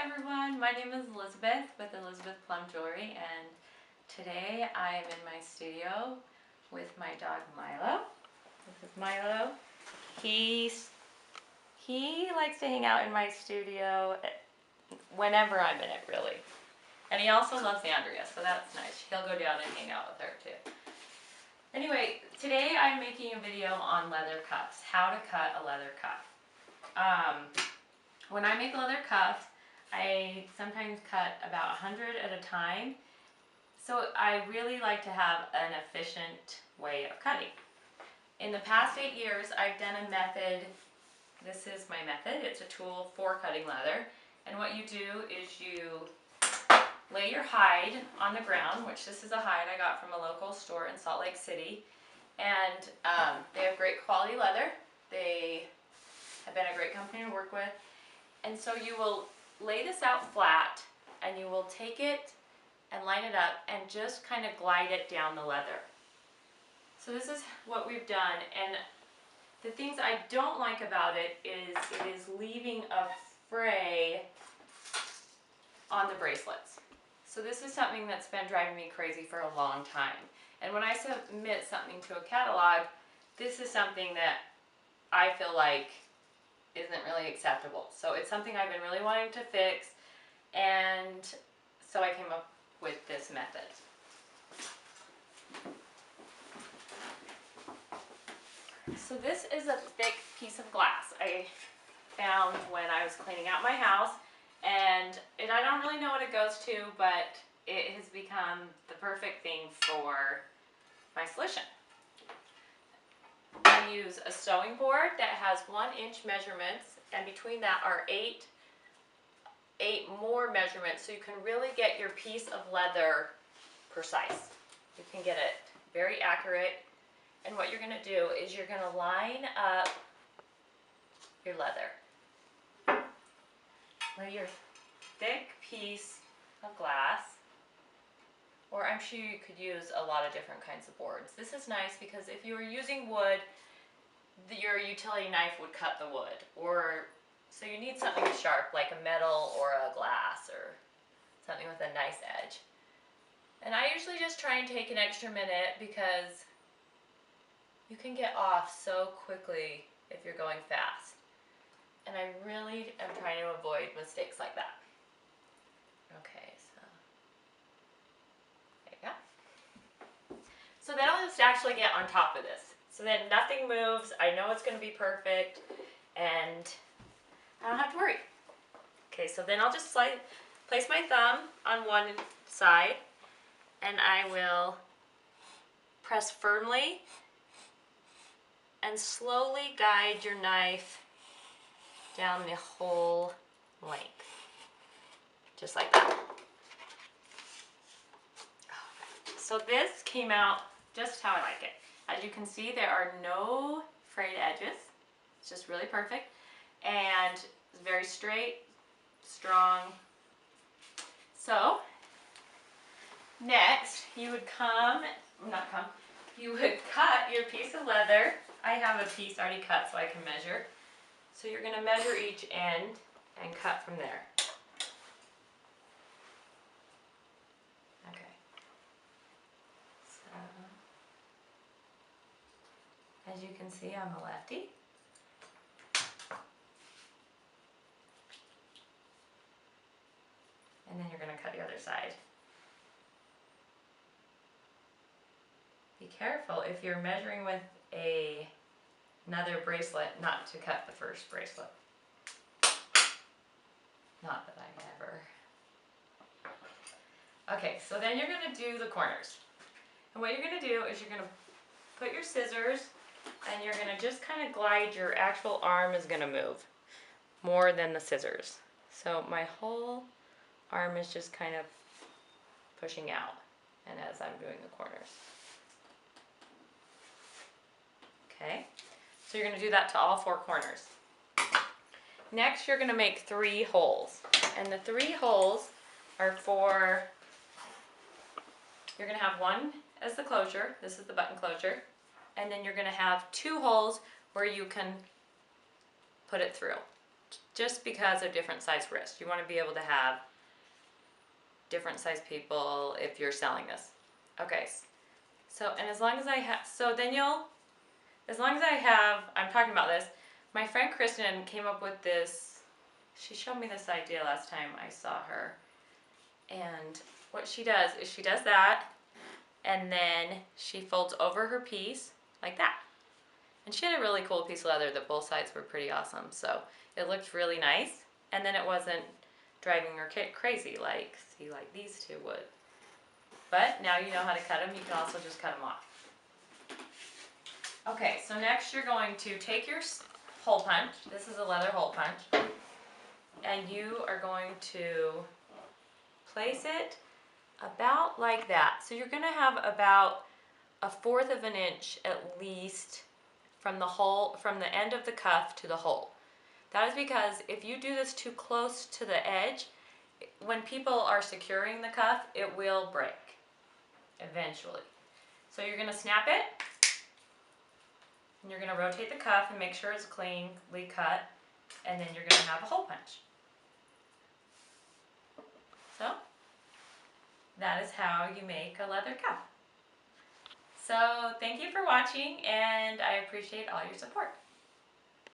everyone, my name is Elizabeth with Elizabeth Plum Jewelry, and today I am in my studio with my dog Milo. This is Milo. He likes to hang out in my studio whenever I'm in it, really. And he also loves Andrea, so that's nice. He'll go down and hang out with her too. Anyway, today I'm making a video on leather cuffs, how to cut a leather cuff. When I make leather cuffs, I sometimes cut about 100 at a time. So I really like to have an efficient way of cutting. In the past 8 years, I've done a method. This is my method. It's a tool for cutting leather. And what you do is you lay your hide on the ground, which this is a hide I got from a local store in Salt Lake City. And they have great quality leather. They have been a great company to work with. And so you will lay this out flat and you will take it and line it up and just kind of glide it down the leather. So this is what we've done, and the things I don't like about it is leaving a fray on the bracelets. So this is something that's been driving me crazy for a long time. And when I submit something to a catalog, this is something that I feel like isn't really acceptable. So it's something I've been really wanting to fix, and so I came up with this method. So this is a thick piece of glass I found when I was cleaning out my house, and I don't really know what it goes to, but it has become the perfect thing for my solution. I use a sewing board that has 1-inch measurements, and between that are eight more measurements, so you can really get your piece of leather precise. You can get it very accurate. And what you're going to do is you're going to line up your leather. Lay your thick piece of glass, or I'm sure you could use a lot of different kinds of boards. This is nice because if you were using wood, your utility knife would cut the wood, so you need something sharp like a metal or a glass or something with a nice edge. And I usually just try and take an extra minute because you can get off so quickly if you're going fast. And I really am trying to avoid mistakes like that. Okay, so there you go. So then I'll just actually get on top of this. So then nothing moves, I know it's going to be perfect, and I don't have to worry. Okay, so then I'll just place my thumb on one side, and I will press firmly and slowly guide your knife down the whole length, just like that. So this came out just how I like it. As you can see, there are no frayed edges. It's just really perfect, and it's very straight, strong. So next you would you would cut your piece of leather. I have a piece already cut so I can measure. So you're going to measure each end and cut from there. Okay. So, as you can see, I'm a lefty. And then you're going to cut the other side. Be careful if you're measuring with another bracelet not to cut the first bracelet. Not that I ever. Okay, so then you're going to do the corners. And what you're going to do is you're going to put your scissors and you're going to just kind of glide. Your actual arm is going to move more than the scissors. So my whole arm is just kind of pushing out, and as I'm doing the corners. Okay, so you're going to do that to all 4 corners. Next, you're going to make 3 holes, and the 3 holes are for, you're going to have one as the closure. This is the button closure, and then you're going to have 2 holes where you can put it through. just because of different size wrists. You want to be able to have different size people if you're selling this. Okay, so, and as long as I have, so then as long as I have, I'm talking about this, my friend Kristen came up with this, she showed me this idea last time I saw her. And what she does is she does that, and then she folds over her piece like that. And she had a really cool piece of leather that both sides were pretty awesome, so it looked really nice, and then it wasn't driving her crazy like, see, like these two would. But now you know how to cut them, you can also just cut them off. Okay, so next you're going to take your hole punch, this is a leather hole punch, and you are going to place it about like that. So you're going to have about 1/4 of an inch at least from the hole, from the end of the cuff to the hole. That is because if you do this too close to the edge, when people are securing the cuff, it will break eventually. So you're going to snap it, and you're going to rotate the cuff and make sure it's cleanly cut, and then you're going to have a hole punch. So that is how you make a leather cuff. So thank you for watching, and I appreciate all your support.